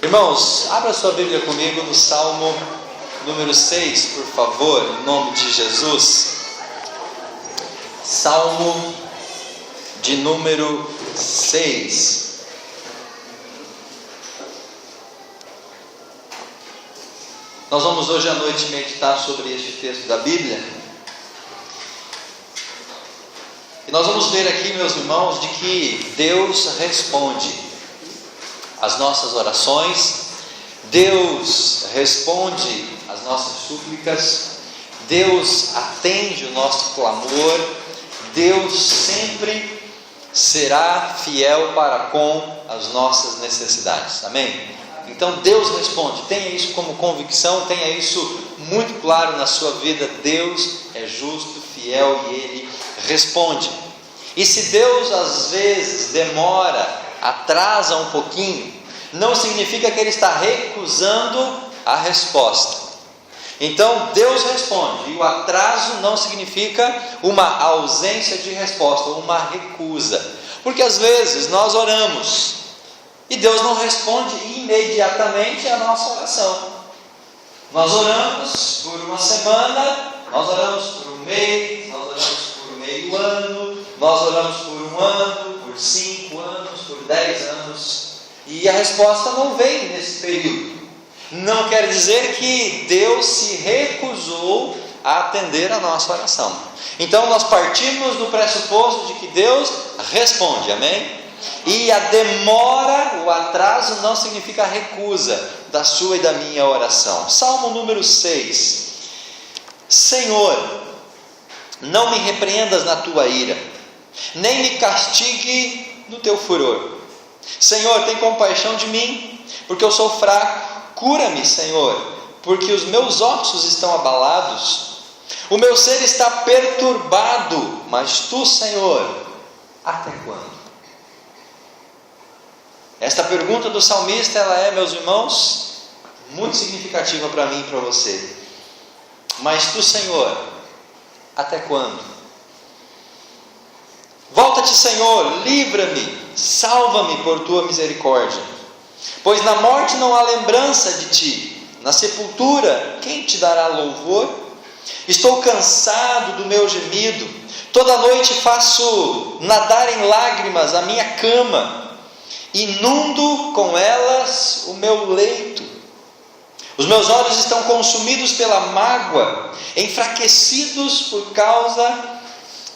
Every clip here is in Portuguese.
Irmãos, abra sua Bíblia comigo no Salmo número 6, por favor, em nome de Jesus. Salmo de número 6. Nós vamos hoje à noite meditar sobre este texto da Bíblia. E nós vamos ver aqui, meus irmãos, de que Deus responde as nossas orações, Deus responde às nossas súplicas, Deus atende o nosso clamor, Deus sempre será fiel para com as nossas necessidades, amém? Então Deus responde, tenha isso como convicção, tenha isso muito claro na sua vida. Deus é justo, fiel e Ele responde. E se Deus às vezes demora, atrasa um pouquinho, não significa que Ele está recusando a resposta. Então Deus responde, e o atraso não significa uma ausência de resposta, uma recusa, porque às vezes nós oramos e Deus não responde imediatamente a nossa oração. Nós oramos por uma semana, nós oramos por um mês, nós oramos por meio ano, nós oramos por um ano, por 5 anos, por 10 anos, e a resposta não vem nesse período. Não quer dizer que Deus se recusou a atender a nossa oração. Então nós partimos do pressuposto de que Deus responde, amém? E a demora, o atraso não significa a recusa da sua e da minha oração. Salmo número 6. Senhor, não me repreendas na tua ira, nem me castigue no teu furor. Senhor, tem compaixão de mim, porque eu sou fraco. Cura-me, Senhor, porque os meus ossos estão abalados. O meu ser está perturbado, mas tu, Senhor, até quando? Esta pergunta do salmista, ela é, meus irmãos, muito significativa para mim e para você. Mas tu, Senhor, até quando? Volta-te, Senhor, livra-me, salva-me por tua misericórdia. Pois na morte não há lembrança de ti, na sepultura quem te dará louvor? Estou cansado do meu gemido, toda noite faço nadar em lágrimas a minha cama, inundo com elas o meu leito. Os meus olhos estão consumidos pela mágoa, enfraquecidos por causa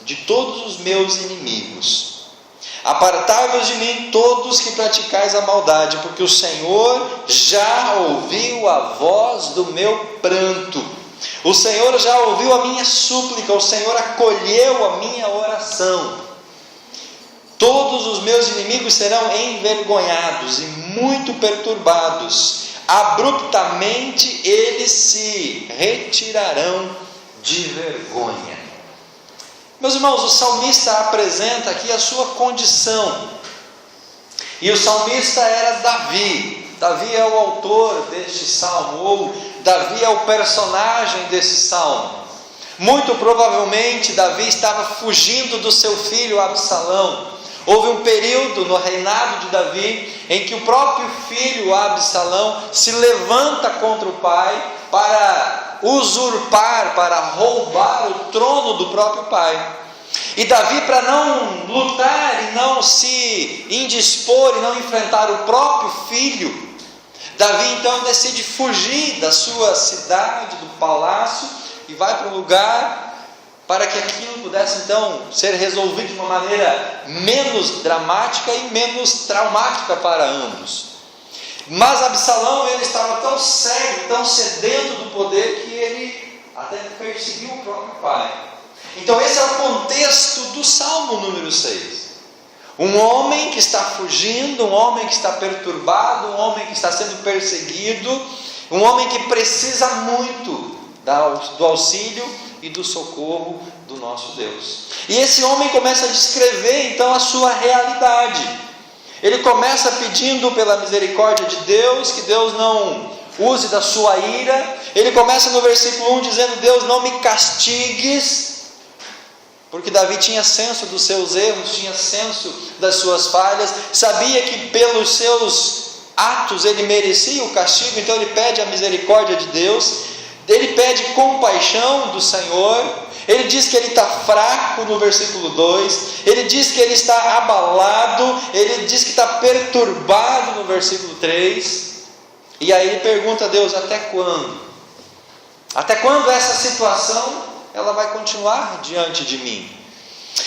de todos os meus inimigos. Apartai-vos de mim todos que praticais a maldade, porque o Senhor já ouviu a voz do meu pranto. O Senhor já ouviu a minha súplica, o Senhor acolheu a minha oração. Todos os meus inimigos serão envergonhados e muito perturbados. Abruptamente eles se retirarão de vergonha. Meus irmãos, o salmista apresenta aqui a sua condição. E o salmista era Davi. Davi é o autor deste salmo, ou Davi é o personagem desse salmo. Muito provavelmente Davi estava fugindo do seu filho Absalão. Houve um período no reinado de Davi em que o próprio filho Absalão se levanta contra o pai para usurpar, para roubar o trono do próprio pai. E Davi, para não lutar e não se indispor e não enfrentar o próprio filho, Davi então decide fugir da sua cidade, do palácio, e vai para um lugar para que aquilo pudesse então ser resolvido de uma maneira menos dramática e menos traumática para ambos. Mas Absalão, ele estava tão cego, tão sedento do poder, que ele até perseguiu o próprio pai. Então esse é o contexto do Salmo número 6. Um homem que está fugindo, um homem que está perturbado, um homem que está sendo perseguido, um homem que precisa muito do auxílio e do socorro do nosso Deus. E esse homem começa a descrever então a sua realidade. Ele começa pedindo pela misericórdia de Deus, que Deus não use da sua ira. Ele começa no versículo 1 dizendo: Deus, não me castigues, porque Davi tinha senso dos seus erros, tinha senso das suas falhas, sabia que pelos seus atos ele merecia o castigo, então ele pede a misericórdia de Deus, ele pede compaixão do Senhor. Ele diz que ele está fraco no versículo 2, ele diz que ele está abalado, ele diz que está perturbado no versículo 3, e aí ele pergunta a Deus: até quando? Até quando essa situação ela vai continuar diante de mim?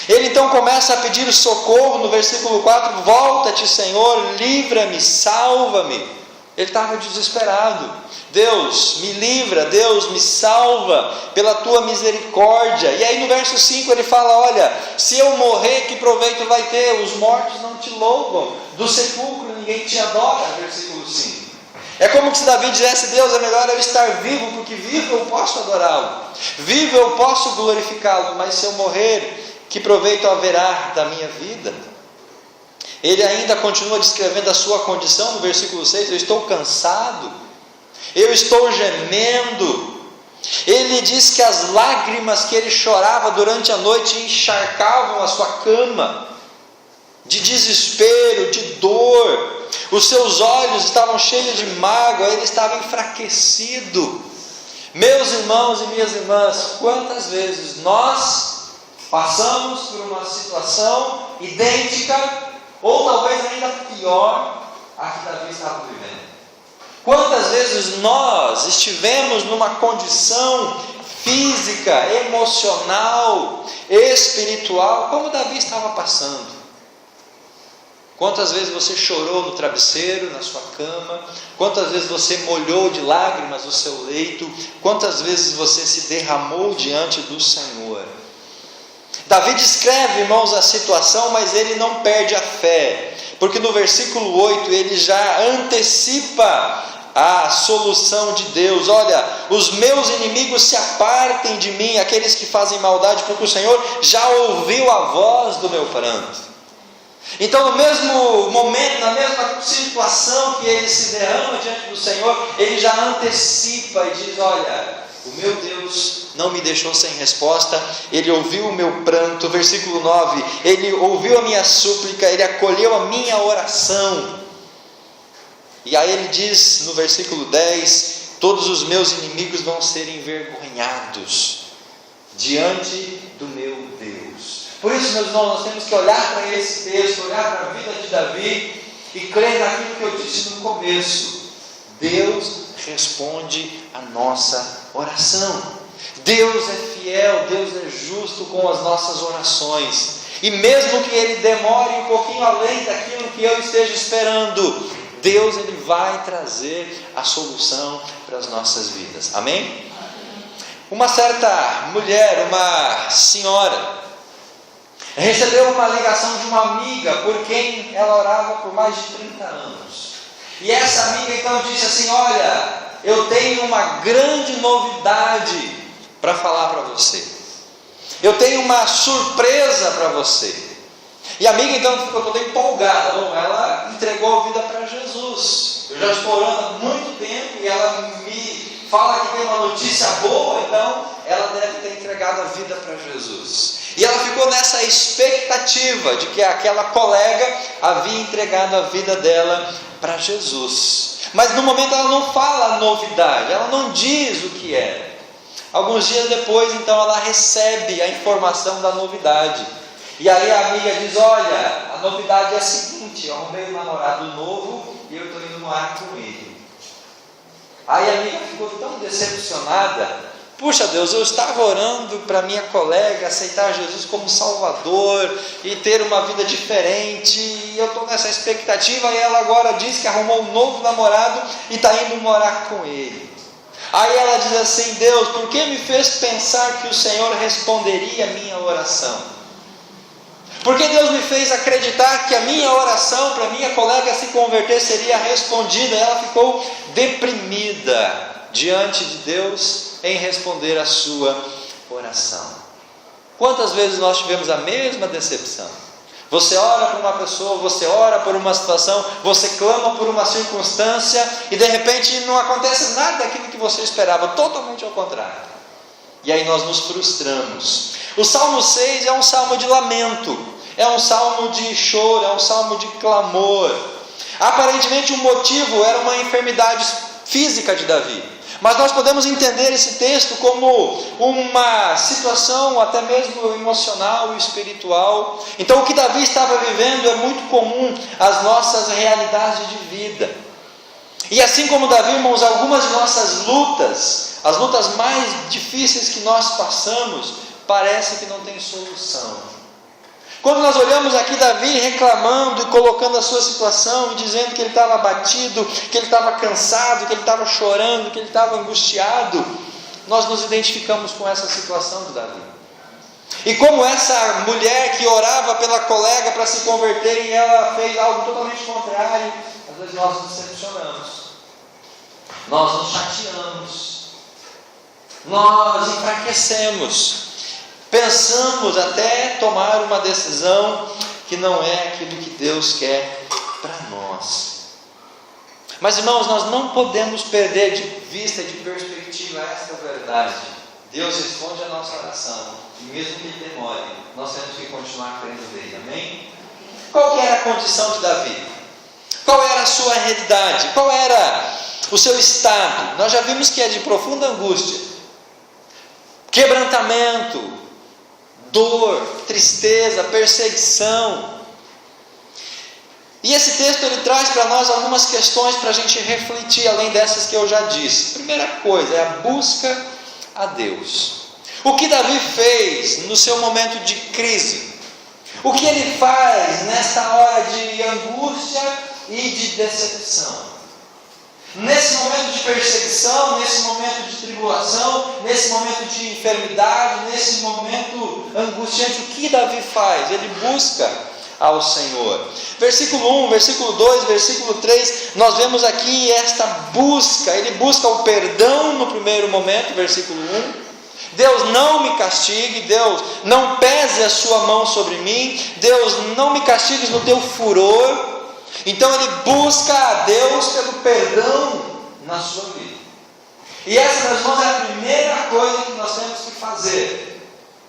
Ele então começa a pedir socorro no versículo 4, volta-te Senhor, livra-me, salva-me. Ele estava desesperado. Deus me livra, Deus me salva pela tua misericórdia. E aí no verso 5 ele fala: olha, se eu morrer, que proveito vai ter? Os mortos não te louvam, do sepulcro ninguém te adora. Versículo 5. É como se Davi dissesse: Deus, é melhor eu estar vivo, porque vivo eu posso adorá-lo, vivo eu posso glorificá-lo, mas se eu morrer, que proveito haverá da minha vida? Ele ainda continua descrevendo a sua condição no versículo 6: eu estou cansado, eu estou gemendo. Ele diz que as lágrimas que ele chorava durante a noite encharcavam a sua cama, de desespero, de dor. Os seus olhos estavam cheios de mágoa, ele estava enfraquecido. Meus irmãos e minhas irmãs, quantas vezes nós passamos por uma situação idêntica, ou talvez ainda pior, a que Davi estava vivendo? Quantas vezes nós estivemos numa condição física, emocional, espiritual, como Davi estava passando? Quantas vezes você chorou no travesseiro, na sua cama? Quantas vezes você molhou de lágrimas o seu leito? Quantas vezes você se derramou diante do Senhor? Davi descreve, irmãos, a situação, mas ele não perde a fé, porque no versículo 8 ele já antecipa a solução de Deus. Olha, os meus inimigos se apartem de mim, aqueles que fazem maldade, porque o Senhor já ouviu a voz do meu pranto. Então no mesmo momento, na mesma situação que ele se derrama diante do Senhor, ele já antecipa e diz: olha, o meu Deus não me deixou sem resposta, ele ouviu o meu pranto. Versículo 9, ele ouviu a minha súplica, ele acolheu a minha oração. E aí ele diz no versículo 10, todos os meus inimigos vão ser envergonhados diante do meu Deus. Por isso, meus irmãos, nós temos que olhar para esse texto, olhar para a vida de Davi e crer naquilo que eu disse no começo: Deus responde a nossa oração. Deus é fiel, Deus é justo com as nossas orações, e mesmo que Ele demore um pouquinho além daquilo que eu esteja esperando, Deus Ele vai trazer a solução para as nossas vidas. Amém? Uma certa mulher, uma senhora, recebeu uma ligação de uma amiga por quem ela orava por mais de 30 anos. E essa amiga então disse assim: olha, eu tenho uma grande novidade para falar para você. Eu tenho uma surpresa para você. E a amiga então ficou toda empolgada. Bom, ela entregou a vida para Jesus. Eu já estou orando há muito tempo e ela me fala que tem uma notícia boa, então ela deve ter entregado a vida para Jesus. E ela ficou nessa expectativa de que aquela colega havia entregado a vida dela para Jesus. Mas no momento ela não fala a novidade, ela não diz o que é. Alguns dias depois, então, ela recebe a informação da novidade. E aí a amiga diz: olha, a novidade é a seguinte, eu arrumei um namorado novo e eu estou indo morar com ele. Aí a amiga ficou tão decepcionada. Puxa Deus, eu estava orando para minha colega aceitar Jesus como Salvador e ter uma vida diferente, e eu estou nessa expectativa, e ela agora diz que arrumou um novo namorado e está indo morar com ele. Aí ela diz assim: Deus, por que me fez pensar que o Senhor responderia a minha oração? Porque Deus me fez acreditar que a minha oração para minha colega se converter seria respondida. Ela ficou deprimida diante de Deus em responder a sua oração. Quantas vezes nós tivemos a mesma decepção? Você ora por uma pessoa, você ora por uma situação, você clama por uma circunstância e de repente não acontece nada daquilo que você esperava, totalmente ao contrário. E aí nós nos frustramos. O Salmo 6 é um salmo de lamento, é um salmo de choro, é um salmo de clamor. Aparentemente o motivo era uma enfermidade física de Davi, mas nós podemos entender esse texto como uma situação até mesmo emocional e espiritual. Então o que Davi estava vivendo é muito comum às nossas realidades de vida. E assim como Davi, irmãos, algumas de nossas lutas, as lutas mais difíceis que nós passamos, parece que não tem solução. Quando nós olhamos aqui Davi reclamando e colocando a sua situação e dizendo que ele estava abatido, que ele estava cansado, que ele estava chorando, que ele estava angustiado, nós nos identificamos com essa situação de Davi. E como essa mulher que orava pela colega para se converter e ela fez algo totalmente contrário, às vezes nós nos decepcionamos, nós nos chateamos, nós enfraquecemos, pensamos até tomar uma decisão que não é aquilo que Deus quer para nós. Mas irmãos, nós não podemos perder de vista, de perspectiva esta verdade. Deus responde a nossa oração, e mesmo que Ele demore, nós temos que continuar crendo nele, amém? Qual que era a condição de Davi? Qual era a sua realidade? Qual era o seu estado? Nós já vimos que é de profunda angústia, quebrantamento, dor, tristeza, perseguição. E esse texto ele traz para nós algumas questões para a gente refletir, além dessas que eu já disse. Primeira coisa é a busca a Deus. O que Davi fez no seu momento de crise? O que ele faz nesta hora de angústia e de decepção? Nesse momento de perseguição, nesse momento de tribulação, nesse momento de enfermidade, nesse momento angustiante, o que Davi faz? Ele busca ao Senhor. Versículo 1, versículo 2, versículo 3, nós vemos aqui esta busca. Ele busca o perdão no primeiro momento, versículo 1. Deus, não me castigue, Deus, não pese a sua mão sobre mim, Deus, não me castigues no teu furor. Então ele busca a Deus pelo perdão na sua vida. E essa, meus irmãos, é a primeira coisa que nós temos que fazer.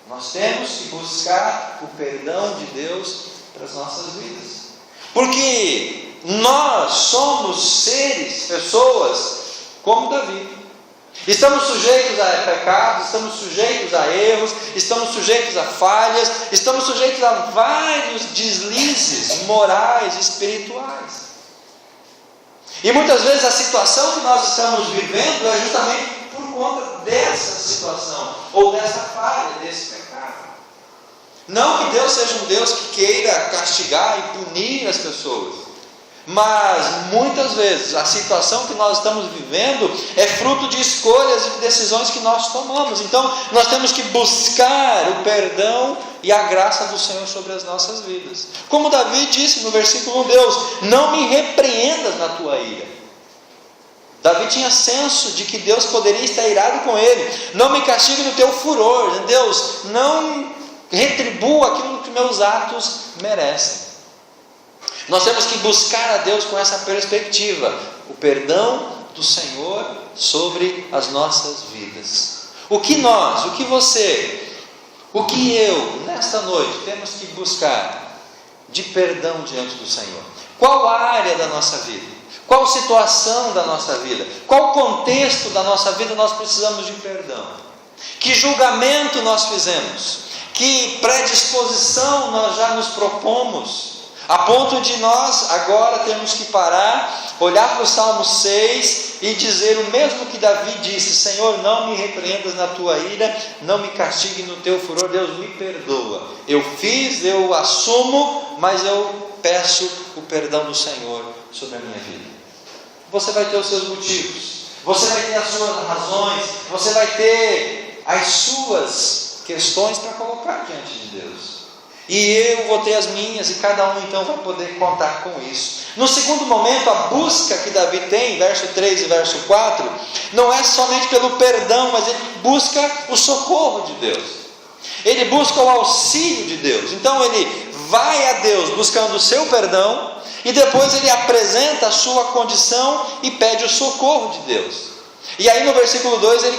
Nós temos que buscar o perdão de Deus para as nossas vidas. Porque nós somos seres, pessoas como Davi. Estamos sujeitos a pecados, estamos sujeitos a erros, estamos sujeitos a falhas, estamos sujeitos a vários deslizes morais e espirituais. E muitas vezes a situação que nós estamos vivendo é justamente por conta dessa situação, ou dessa falha, desse pecado. Não que Deus seja um Deus que queira castigar e punir as pessoas, mas muitas vezes a situação que nós estamos vivendo é fruto de escolhas e de decisões que nós tomamos. Então nós temos que buscar o perdão e a graça do Senhor sobre as nossas vidas. Como Davi disse no versículo 1, Deus, não me repreendas na tua ira. Davi tinha senso de que Deus poderia estar irado com ele. Não me castigue no teu furor. Deus, não retribua aquilo que meus atos merecem. Nós temos que buscar a Deus com essa perspectiva, o perdão do Senhor sobre as nossas vidas. O que nós, o que você, o que eu, nesta noite, temos que buscar de perdão diante do Senhor? Qual área da nossa vida? Qual situação da nossa vida? Qual contexto da nossa vida nós precisamos de perdão? Que julgamento nós fizemos? Que predisposição nós já nos propomos? A ponto de nós agora temos que parar, olhar para o Salmo 6 e dizer o mesmo que Davi disse: Senhor, não me repreendas na tua ira, não me castigue no teu furor. Deus, me perdoa. Eu fiz, eu assumo, mas eu peço o perdão do Senhor sobre a minha vida. Você vai ter os seus motivos, você vai ter as suas razões, você vai ter as suas questões para colocar diante de Deus. E eu vou ter as minhas, e cada um então vai poder contar com isso. No segundo momento, a busca que Davi tem, verso 3 e verso 4, não é somente pelo perdão, mas ele busca o socorro de Deus. Ele busca o auxílio de Deus. Então ele vai a Deus buscando o seu perdão, e depois ele apresenta a sua condição e pede o socorro de Deus. E aí no versículo 2 ele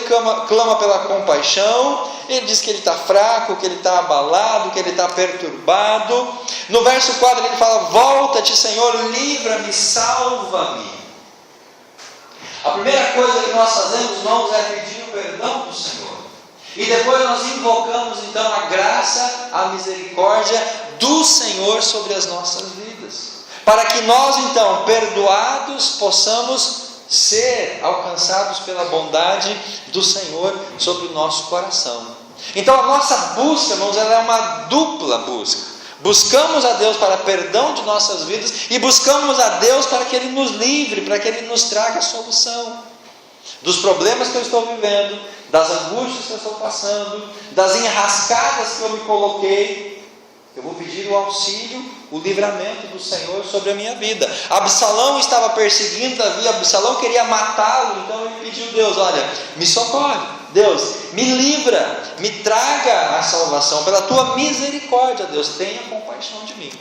clama pela compaixão, ele diz que ele está fraco, que ele está abalado, que ele está perturbado. No verso 4 ele fala: volta-te, Senhor, livra-me, salva-me. A primeira coisa que nós fazemos, irmãos, é pedir o perdão do Senhor. E depois nós invocamos então a graça, a misericórdia do Senhor sobre as nossas vidas, para que nós então, perdoados, possamos ser alcançados pela bondade do Senhor sobre o nosso coração. Então a nossa busca, irmãos, ela é uma dupla busca. Buscamos a Deus para perdão de nossas vidas e buscamos a Deus para que Ele nos livre, para que Ele nos traga a solução dos problemas que eu estou vivendo, das angústias que eu estou passando, das enrascadas que eu me coloquei. Eu vou pedir o auxílio, o livramento do Senhor sobre a minha vida. Absalão estava perseguindo Davi, Absalão queria matá-lo, então ele pediu a Deus: olha, me socorre, Deus, me livra, me traga a salvação, pela tua misericórdia, Deus, tenha compaixão de mim.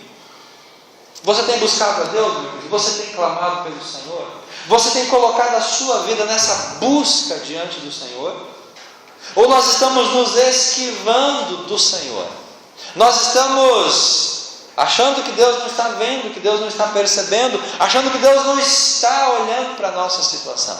Você tem buscado a Deus, meu filho? Você tem clamado pelo Senhor? Você tem colocado a sua vida nessa busca diante do Senhor? Ou nós estamos nos esquivando do Senhor? Nós estamos achando que Deus não está vendo, que Deus não está percebendo, achando que Deus não está olhando para a nossa situação.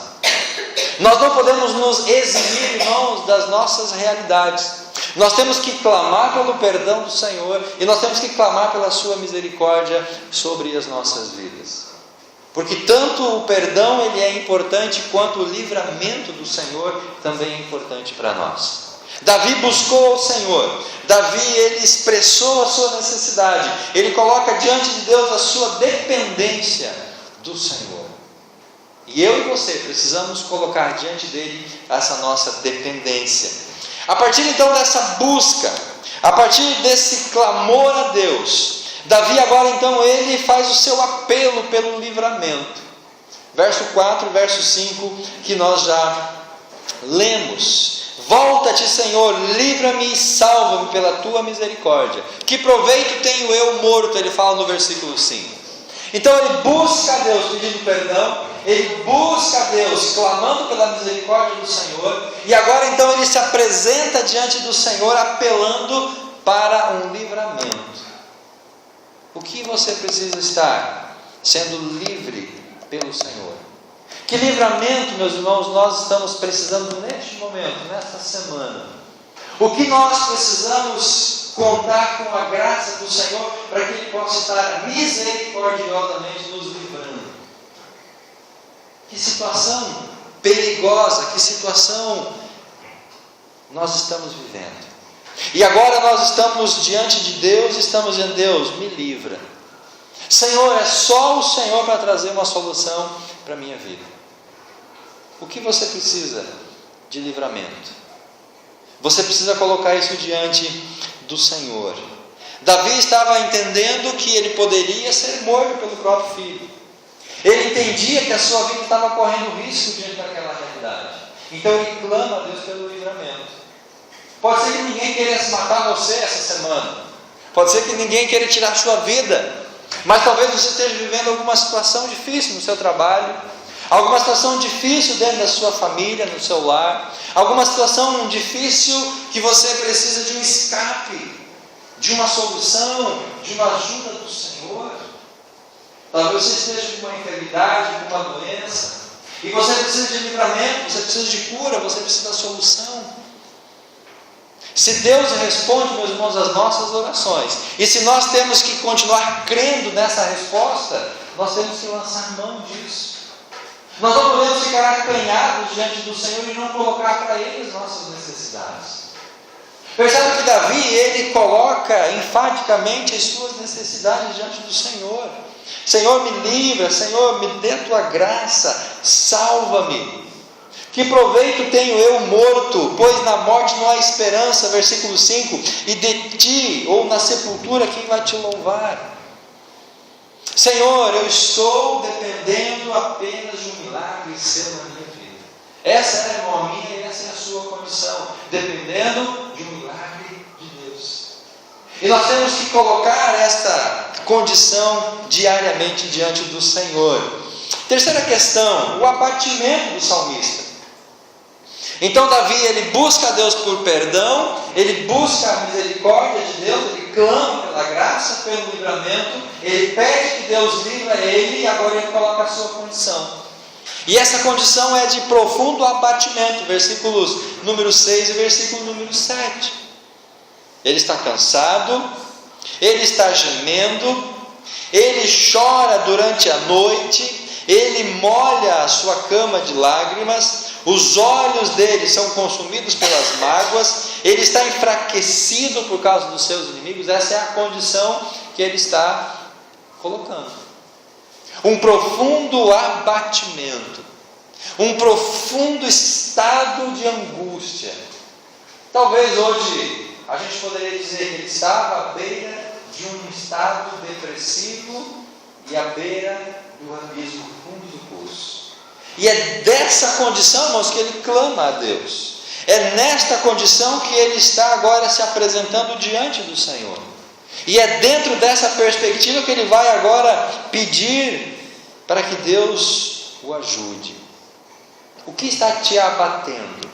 Nós não podemos nos eximir, irmãos, das nossas realidades. Nós temos que clamar pelo perdão do Senhor e nós temos que clamar pela sua misericórdia sobre as nossas vidas. Porque tanto o perdão ele é importante, quanto o livramento do Senhor também é importante para nós. Davi buscou o Senhor, Davi ele expressou a sua necessidade, ele coloca diante de Deus a sua dependência do Senhor. E eu e você precisamos colocar diante dele essa nossa dependência. A partir então dessa busca, a partir desse clamor a Deus, Davi agora então ele faz o seu apelo pelo livramento. Verso 4, verso 5 que nós já lemos: volta-te, Senhor, livra-me e salva-me pela tua misericórdia. Que proveito tenho eu morto? Ele fala no versículo 5. Então ele busca a Deus pedindo perdão, ele busca a Deus clamando pela misericórdia do Senhor, e agora então ele se apresenta diante do Senhor apelando para um livramento. O que você precisa estar sendo livre pelo Senhor? Que livramento, meus irmãos, nós estamos precisando neste momento, nesta semana? O que nós precisamos contar com a graça do Senhor para que Ele possa estar misericordiosamente nos livrando? Que situação perigosa, que situação nós estamos vivendo. E agora nós estamos diante de Deus e estamos dizendo: Deus, me livra. Senhor, é só o Senhor para trazer uma solução para a minha vida. O que você precisa de livramento? Você precisa colocar isso diante do Senhor. Davi estava entendendo que ele poderia ser morto pelo próprio filho. Ele entendia que a sua vida estava correndo risco diante daquela realidade. Então ele clama a Deus pelo livramento. Pode ser que ninguém queira matar você essa semana. Pode ser que ninguém queira tirar a sua vida. Mas talvez você esteja vivendo alguma situação difícil no seu trabalho, alguma situação difícil dentro da sua família, no seu lar, alguma situação difícil que você precisa de um escape, de uma solução, de uma ajuda do Senhor. Talvez você esteja com uma enfermidade, com uma doença, e você precisa de livramento, você precisa de cura, você precisa da solução. Se Deus responde, meus irmãos, as nossas orações, e se nós temos que continuar crendo nessa resposta, nós temos que lançar mão disso. Nós não podemos ficar acanhados diante do Senhor e não colocar para Ele as nossas necessidades. Percebe que Davi, ele coloca enfaticamente as suas necessidades diante do Senhor. Senhor, me livra, Senhor, me dê a tua graça, salva-me. Que proveito tenho eu morto, pois na morte não há esperança, versículo 5, e de ti, ou na sepultura, quem vai te louvar? Senhor, eu estou dependendo apenas de um milagre seu na minha vida. Essa é, irmão, a minha e essa é a sua condição, dependendo de um milagre de Deus. E nós temos que colocar esta condição diariamente diante do Senhor. Terceira questão, o abatimento do salmista. Então Davi, ele busca a Deus por perdão, ele busca a misericórdia de Deus, ele clama pela graça, pelo livramento, ele pede que Deus livre ele, e agora ele coloca a sua condição. E essa condição é de profundo abatimento, versículos número 6 e versículo número 7. Ele está cansado, ele está gemendo, ele chora durante a noite, ele molha a sua cama de lágrimas, os olhos dele são consumidos pelas mágoas, ele está enfraquecido por causa dos seus inimigos. Essa é a condição que ele está colocando. Um profundo abatimento, um profundo estado de angústia. Talvez hoje a gente poderia dizer que ele estava à beira de um estado depressivo e à beira do abismo fundo do poço. E é dessa condição, irmãos, que ele clama a Deus. É nesta condição que ele está agora se apresentando diante do Senhor. E é dentro dessa perspectiva que ele vai agora pedir para que Deus o ajude. O que está te abatendo?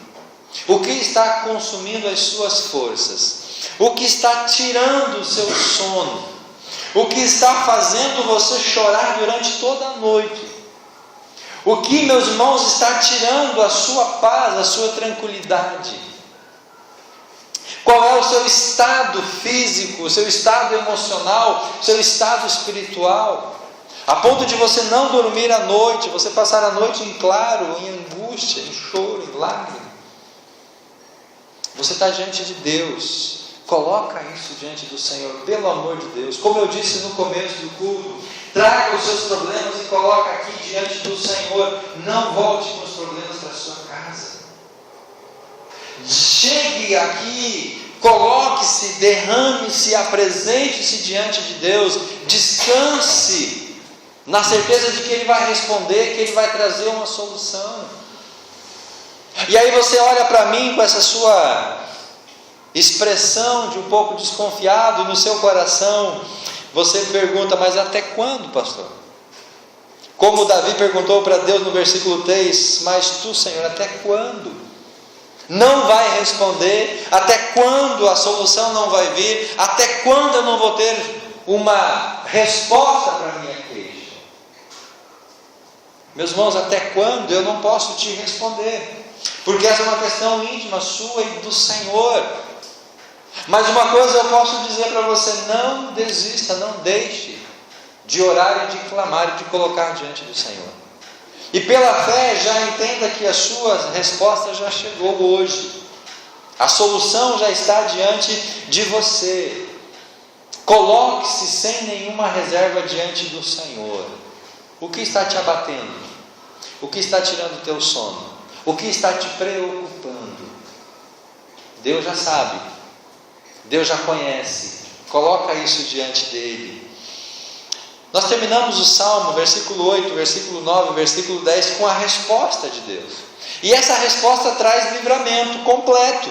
O que está consumindo as suas forças? O que está tirando o seu sono? O que está fazendo você chorar durante toda a noite? O que, meus irmãos, está tirando a sua paz, a sua tranquilidade? Qual é o seu estado físico, o seu estado emocional, o seu estado espiritual? A ponto de você não dormir à noite, você passar a noite em claro, em angústia, em choro, em lágrima. Você está diante de Deus. Coloca isso diante do Senhor, pelo amor de Deus. Como eu disse no começo do culto, traga os seus problemas e coloca aqui diante do Senhor. Não volte com os problemas para a sua casa. Chegue aqui, coloque-se, derrame-se, apresente-se diante de Deus. Descanse na certeza de que Ele vai responder, que Ele vai trazer uma solução. E aí você olha para mim com essa sua expressão de um pouco desconfiado no seu coração, você pergunta: mas até quando, pastor? Como Davi perguntou para Deus no versículo 3: mas tu, Senhor, até quando? Não vai responder? Até quando a solução não vai vir? Até quando eu não vou ter uma resposta para a minha queixa? Meus irmãos, até quando eu não posso te responder? Porque essa é uma questão íntima sua e do Senhor. Mas uma coisa eu posso dizer para você: não desista, não deixe de orar e de clamar e de colocar diante do Senhor. E pela fé já entenda que a sua resposta já chegou hoje. A solução já está diante de você. Coloque-se sem nenhuma reserva diante do Senhor. O que está te abatendo? O que está tirando o teu sono? O que está te preocupando? Deus já sabe. Deus já conhece. Coloca isso diante dele. Nós terminamos o Salmo, versículo 8, versículo 9, versículo 10, com a resposta de Deus. E essa resposta traz livramento completo.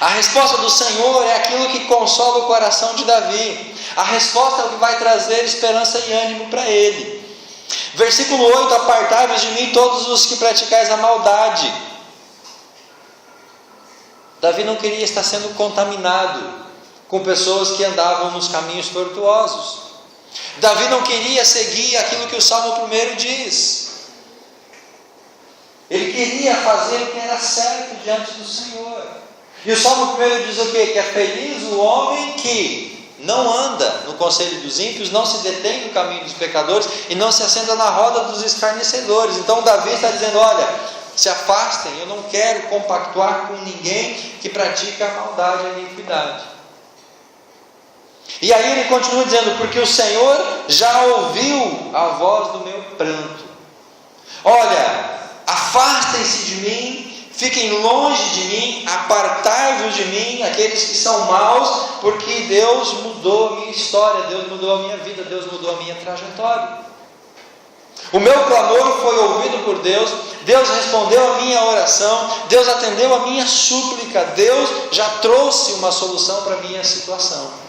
A resposta do Senhor é aquilo que consola o coração de Davi. A resposta é o que vai trazer esperança e ânimo para ele. Versículo 8: apartai-vos de mim todos os que praticais a maldade. Davi não queria estar sendo contaminado com pessoas que andavam nos caminhos tortuosos. Davi não queria seguir aquilo que o Salmo 1 diz. Ele queria fazer o que era certo diante do Senhor. E o Salmo 1 diz o quê? Que é feliz o homem que não anda no conselho dos ímpios, não se detém no caminho dos pecadores e não se assenta na roda dos escarnecedores. Então Davi está dizendo: olha, se afastem, eu não quero compactuar com ninguém que pratica a maldade e a iniquidade. E aí ele continua dizendo: porque o Senhor já ouviu a voz do meu pranto. Olha, afastem-se de mim, fiquem longe de mim, apartai-vos de mim, aqueles que são maus, porque Deus mudou a minha história, Deus mudou a minha vida, Deus mudou a minha trajetória. O meu clamor foi ouvido por Deus, Deus respondeu a minha oração, Deus atendeu a minha súplica, Deus já trouxe uma solução para a minha situação.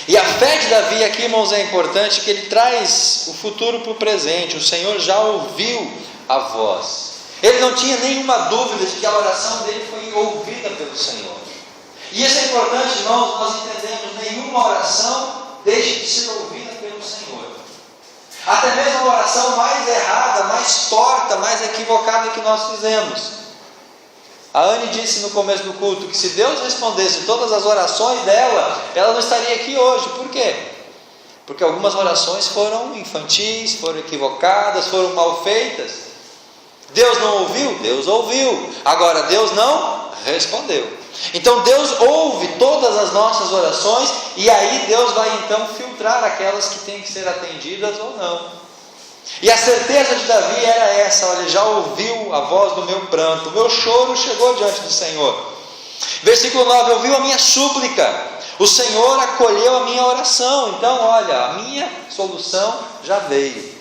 E a fé de Davi aqui, irmãos, é importante, que ele traz o futuro para o presente. O Senhor já ouviu a voz. Ele não tinha nenhuma dúvida de que a oração dele foi ouvida pelo Senhor. E isso é importante, irmãos, nós entendemos, nenhuma oração deixa de ser ouvida pelo Senhor. Até mesmo a oração mais errada, mais torta, mais equivocada que nós fizemos. A Anne disse no começo do culto que se Deus respondesse todas as orações dela, ela não estaria aqui hoje. Por quê? Porque algumas orações foram infantis, foram equivocadas, foram mal feitas. Deus não ouviu? Deus ouviu. Agora Deus não respondeu. Então Deus ouve todas as nossas orações, e aí Deus vai então filtrar aquelas que têm que ser atendidas ou não. E a certeza de Davi era essa: olha, já ouviu a voz do meu pranto, o meu choro chegou diante do Senhor. Versículo 9: ouviu a minha súplica, o Senhor acolheu a minha oração. Então olha, a minha solução já veio,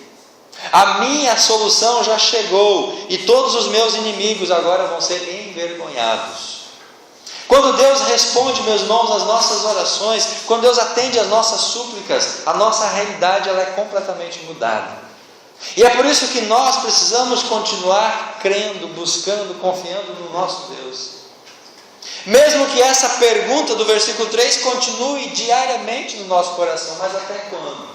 a minha solução já chegou, e todos os meus inimigos agora vão ser envergonhados. Quando Deus responde, meus irmãos, as nossas orações, quando Deus atende as nossas súplicas, a nossa realidade ela é completamente mudada. E é por isso que nós precisamos continuar crendo, buscando, confiando no nosso Deus. Mesmo que essa pergunta do versículo 3 continue diariamente no nosso coração: mas até quando?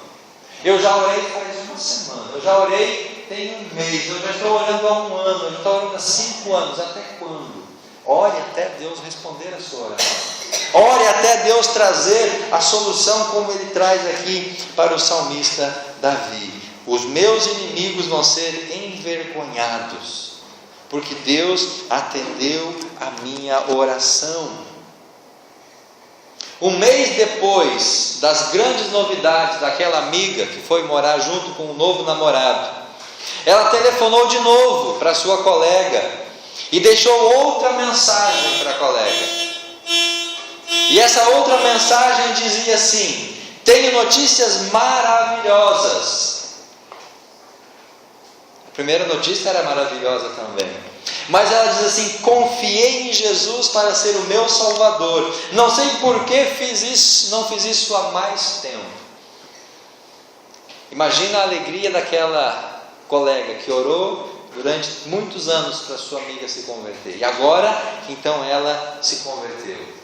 Eu já orei faz uma semana, eu já orei tem um mês, eu já estou orando há um ano, eu já estou orando há 5 anos, até quando? Ore até Deus responder a sua oração. Ore até Deus trazer a solução, como ele traz aqui para o salmista Davi. Os meus inimigos vão ser envergonhados, porque Deus atendeu a minha oração. Um mês depois das grandes novidades daquela amiga que foi morar junto com um novo namorado, ela telefonou de novo para sua colega e deixou outra mensagem para a colega. E essa outra mensagem dizia assim: tenho notícias maravilhosas. A primeira notícia era maravilhosa também, mas ela diz assim: confiei em Jesus para ser o meu Salvador. Não sei por que não fiz isso há mais tempo. Imagina a alegria daquela colega que orou durante muitos anos para sua amiga se converter, e agora então ela se converteu.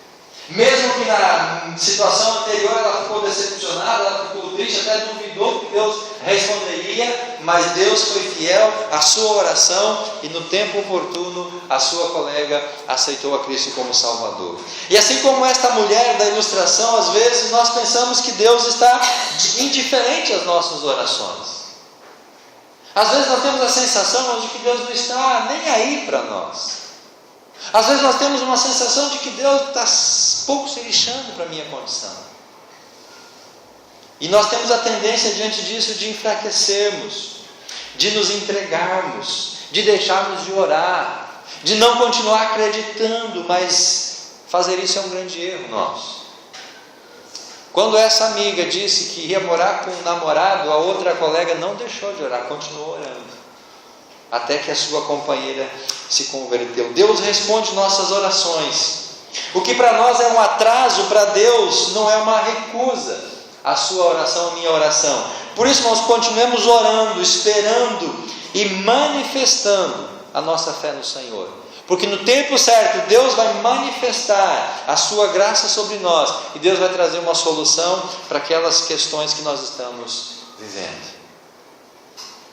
Mesmo que na situação anterior ela ficou decepcionada, ela ficou triste, até duvidou que Deus responderia, mas Deus foi fiel à sua oração, e no tempo oportuno a sua colega aceitou a Cristo como Salvador. E assim como esta mulher da ilustração, às vezes nós pensamos que Deus está indiferente às nossas orações. Às vezes nós temos a sensação de que Deus não está nem aí para nós. Às vezes nós temos uma sensação de que Deus está pouco se lixando para a minha condição. E nós temos a tendência diante disso de enfraquecermos, de nos entregarmos, de deixarmos de orar, de não continuar acreditando, mas fazer isso é um grande erro nosso. Quando essa amiga disse que ia morar com um namorado, a outra colega não deixou de orar, continuou orando, até que a sua companheira se converteu. Deus responde nossas orações. O que para nós é um atraso, para Deus não é uma recusa. A sua oração, a minha oração. Por isso nós continuemos orando, esperando e manifestando a nossa fé no Senhor. Porque no tempo certo Deus vai manifestar a sua graça sobre nós, e Deus vai trazer uma solução para aquelas questões que nós estamos vivendo.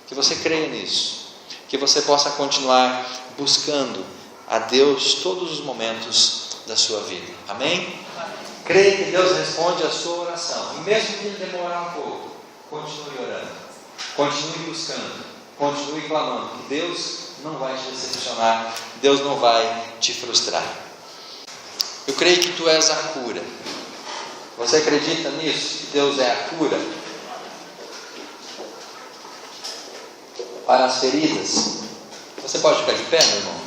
Que você creia nisso, que você possa continuar buscando a Deus todos os momentos da sua vida. Amém? Creia que Deus responde a sua oração, e mesmo que ele demorar um pouco, continue orando, continue buscando, continue clamando, que Deus não vai te decepcionar, Deus não vai te frustrar. Eu creio que tu és a cura. Você acredita nisso? Que Deus é a cura para as feridas? Você pode ficar de pé, meu irmão?